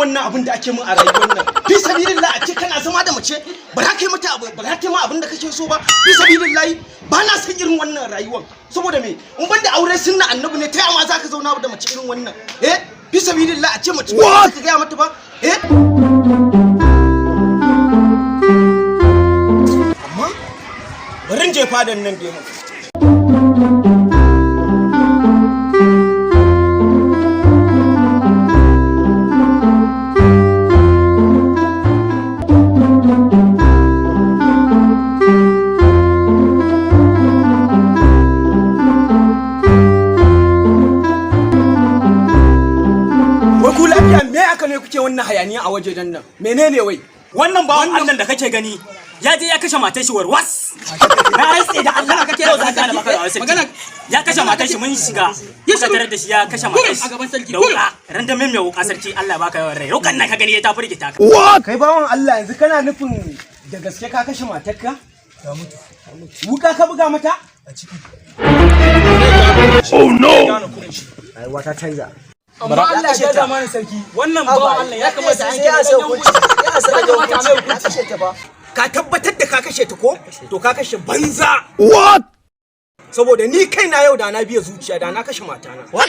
wannan abin da ake min a rayuwar nan. Fi sabilillah a ce kana zama da mace ba za ka yi mata abu ba za ka yi ma abin da kake so ba. Fi sabilillah ba na san irin wannan rayuwar. Saboda me in ban da aure sunna annabi ne ta yama za ka zauna da mace irin wannan. Fi sabilillah a ce mace ba ka ga mata ba. Amma bari je fadan nan dai mu. Me aka ne kuke wannan hayaniya a wajejen nan? Menene wai? Wannan bawan Allah da kake gani ya je ya kashe matar shi warwas. Na rantse da Allah kake yau za ka da magana. Ya kashe matar shi mun shiga. Ya tare da shi ya kashe matar shi. A gaban sarki. Dauka ran da mai wuka sarki Allah baka yawan rai. Rukan nan ka gani ya ta furgita ka. Kai bawan Allah yanzu kana nufin da gaske ka kashe matarka? Ta mutu. Wuka ka buga mata? A ciki. Oh no. Ai wata canza. Amma Allah ya da mana sarki wannan bawan Allah ya kamata an kira dan hukunci ya sanar da hukunci kashe ta ba ka tabbatar da ka kashe ta ko to ka kashe banza what saboda ni kaina yau da na biya zuciya da na kashe matana what